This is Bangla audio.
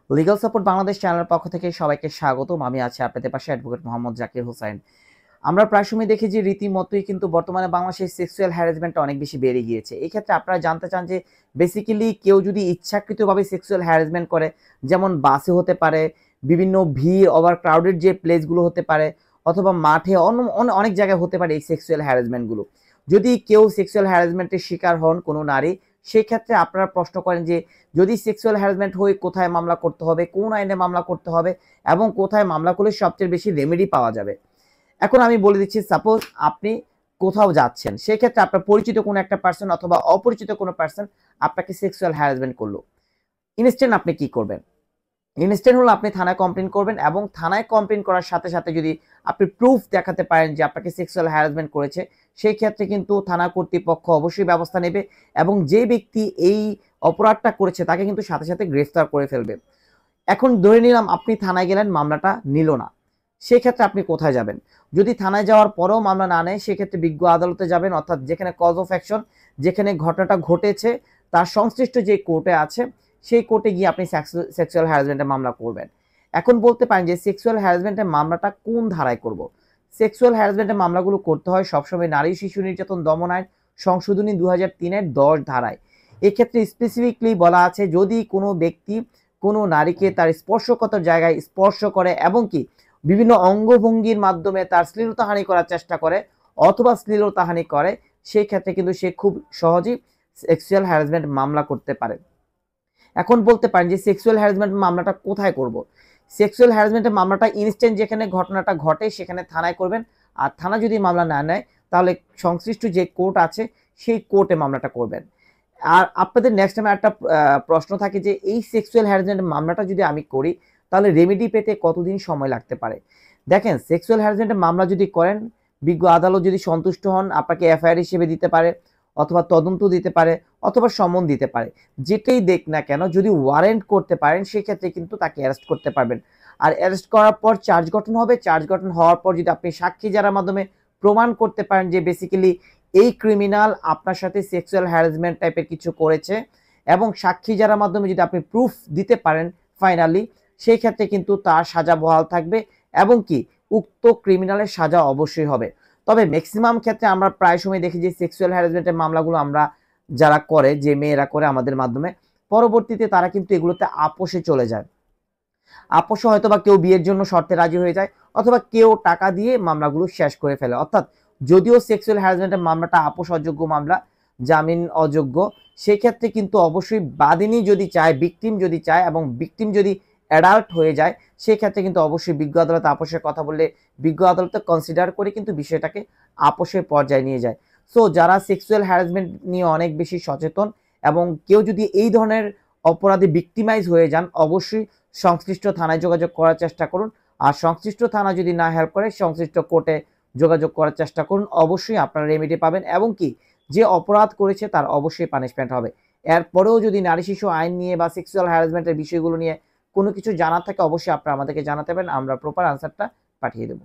লিগ্যাল সাপোর্ট বাংলাদেশ চ্যানেলের পক্ষ থেকে সবাইকে স্বাগতম। আমি আছি আপনাদের পাশে অ্যাডভোকেট মোহাম্মদ জাকির হোসাইন। আমরা প্রায় সময় দেখি যে রীতিমতোই কিন্তু বর্তমানে বাংলাদেশে সেক্সুয়াল হ্যারাসমেন্টটা অনেক বেশি বেড়ে গিয়েছে। এই ক্ষেত্রে আপনারা জানতে চান যে বেসিক্যালি কেউ যদি ইচ্ছাকৃতভাবে সেক্সুয়াল হ্যারাসমেন্ট করে, যেমন বাসে হতে পারে, বিভিন্ন ভিড় ওভার ক্রাউডেড যে প্লেসগুলো হতে পারে, অথবা মাঠে অনেক জায়গায় হতে পারে এই সেক্সুয়াল হ্যারাসমেন্টগুলো। যদি কেউ সেক্সুয়াল হ্যারাসমেন্টের শিকার হন কোনো নারী, সেক্ষেত্রে আপনারা প্রশ্ন করেন যে যদি সেক্সুয়াল হ্যারাসমেন্ট হয়ে কোথায় মামলা করতে হবে, কোন আইনে মামলা করতে হবে এবং কোথায় মামলা করলে সবচেয়ে বেশি রেমেডি পাওয়া যাবে। এখন আমি বলে দিচ্ছি, সাপোজ আপনি কোথাও যাচ্ছেন, সেক্ষেত্রে আপনার পরিচিত কোনো একটা পার্সন অথবা অপরিচিত কোনো পার্সন আপনাকে সেক্সুয়াল হ্যারাসমেন্ট করলো, ইনস্ট্যান্ট আপনি কি করবেন? ইনস্ট্যান্ট হলো আপনি থানায় কমপ্লেন করবেন, এবং থানায় কমপ্লেন করার সাথে সাথে যদি আপনি প্রুফ দেখাতে পারেন যে আপনাকে সেক্সুয়াল হ্যারাসমেন্ট করেছে, সেই ক্ষেত্রে কিন্তু থানা কর্তৃপক্ষ অবশ্যই ব্যবস্থা নেবে, এবং যে ব্যক্তি এই অপরাধটা করেছে তাকে কিন্তু সাথে সাথে গ্রেফতার করে ফেলবে। এখন ধরে নিলাম আপনি থানায় গেলেন, মামলাটা নিল না, সেক্ষেত্রে আপনি কোথায় যাবেন? যদি থানায় যাওয়ার পরেও মামলা না নেয়, সেক্ষেত্রে বিজ্ঞ আদালতে যাবেন, অর্থাৎ যেখানে কজ অফ অ্যাকশন, যেখানে ঘটনাটা ঘটেছে তার সংশ্লিষ্ট যে কোর্টে আছে, সেই কোর্টে গিয়ে আপনি সেক্সুয়াল হ্যারাসমেন্টের মামলা করবেন। এখন বলতে পারেন যে সেক্সুয়াল হ্যারাসমেন্টের মামলাটা কোন ধারায় করব? সেক্সুয়াল হ্যারাসমেন্টের মামলাগুলো করতে হয় সবসময় নারী শিশু নির্যাতন দমন আইন সংশোধনী 2003-এর 10 ধারায়। এক্ষেত্রে স্পেসিফিকলি বলা আছে, যদি কোনো ব্যক্তি কোনো নারীকে তার স্পর্শকাতর জায়গায় স্পর্শ করে এবং কি বিভিন্ন অঙ্গভঙ্গির মাধ্যমে তার শ্লীলতাহানি করার চেষ্টা করে অথবা শ্লীলতাহানি করে, সেই ক্ষেত্রে কিন্তু সে খুব সহজেই সেক্সুয়াল হ্যারাসমেন্ট মামলা করতে পারে। এখন বলতে পারেন যে সেক্সুয়াল হ্যারাসমেন্ট মামলাটা কোথায় করব? সেক্সুয়াল হ্যারাসমেন্টের মামলাটা ইনস্ট্যান্ট যেখানে ঘটনাটা ঘটে সেখানে থানায় করবেন। আর থানা যদি মামলা না নেয়, তাহলে সংশ্লিষ্ট যে কোর্ট আছে সেই কোর্টে মামলাটা করবেন। আর আপনাদের নেক্সট টাইম একটা প্রশ্ন থাকে যে এই সেক্সুয়াল হ্যারাসমেন্টের মামলাটা যদি আমি করি, তাহলে রেমেডি পেতে কতদিন সময় লাগতে পারে? দেখেন, সেক্সুয়াল হ্যারাসমেন্টের মামলা যদি করেন, বিজ্ঞ আদালত যদি সন্তুষ্ট হন, আপনাকে এফআইআর হিসেবে দিতে পারে, অথবা তদন্ত দিতে পারে, অথবা সমন দিতে পারে। যেটাই দেখ না কেন, যদি ওয়ারেন্ট করতে পারেন, সেক্ষেত্রে কিন্তু তাকে অ্যারেস্ট করতে পারবেন। আর অ্যারেস্ট করার পর চার্জ গঠন হবে। চার্জ গঠন হওয়ার পর যদি আপনি সাক্ষী যারার মাধ্যমে প্রমাণ করতে পারেন যে বেসিক্যালি এই ক্রিমিনাল আপনার সাথে সেক্সুয়াল হ্যারাসমেন্ট টাইপের কিছু করেছে, এবং সাক্ষী যারার মাধ্যমে যদি আপনি প্রুফ দিতে পারেন ফাইনালি, সেই ক্ষেত্রে কিন্তু তার সাজা বহাল থাকবে, এবং কি উক্ত ক্রিমিনালের সাজা অবশ্যই হবে। তবে ম্যাক্সিমাম ক্ষেত্রে আমরা প্রায় সময় দেখি যে সেক্সুয়াল হ্যারাসমেন্টের মামলাগুলো আমরা যারা করে, যে মেয়েরা করে আমাদের মাধ্যমে, পরবর্তীতে তারা কিন্তু এগুলোতে আপোষে চলে যায়। আপোষে হয়তো বা কেউ বিয়ের জন্য শর্তে রাজি হয়ে যায়, অথবা কেউ টাকা দিয়ে মামলাগুলো শেষ করে ফেলে। অর্থাৎ যদিও সেক্সুয়াল হ্যারাসমেন্টের মামলাটা আপোষ অযোগ্য মামলা, জামিন অযোগ্য, সেক্ষেত্রে কিন্তু অবশ্যই বাদীনি যদি চায়, ভিকটিম যদি চায়, এবং ভিকটিম যদি অ্যাডাল্ট হয়ে যায়, সেক্ষেত্রে কিন্তু অবশ্যই বিজ্ঞ আদালত আপোষের কথা বললে বিজ্ঞ আদালত কনসিডার করে কিন্তু বিষয়টাকে আপোষের পর্যায়ে নিয়ে যায়। সো যারা সেক্সুয়াল হ্যারাসমেন্ট নিয়ে অনেক বেশি সচেতন, এবং কেউ যদি এই ধরনের অপরাধে ভিকটিমাইজ হয়ে যান, অবশ্যই সংশ্লিষ্ট থানায় যোগাযোগ করার চেষ্টা করুন। আর সংশ্লিষ্ট থানা যদি না হেল্প করে, সংশ্লিষ্ট কোর্টে যোগাযোগ করার চেষ্টা করুন। অবশ্যই আপনারা রেমেডি পাবেন, এবং কি যে অপরাধ করেছে তার অবশ্যই পানিশমেন্ট হবে। এরপরেও যদি নারী শিশু আইন নিয়ে বা সেক্সুয়াল হ্যারাসমেন্টের বিষয়গুলো নিয়ে কোনো কিছু জানার থাকে, অবশ্যই আপনারা আমাদেরকে জানাতে পারেন, আমরা প্রপার আনসারটা পাঠিয়ে দেবো।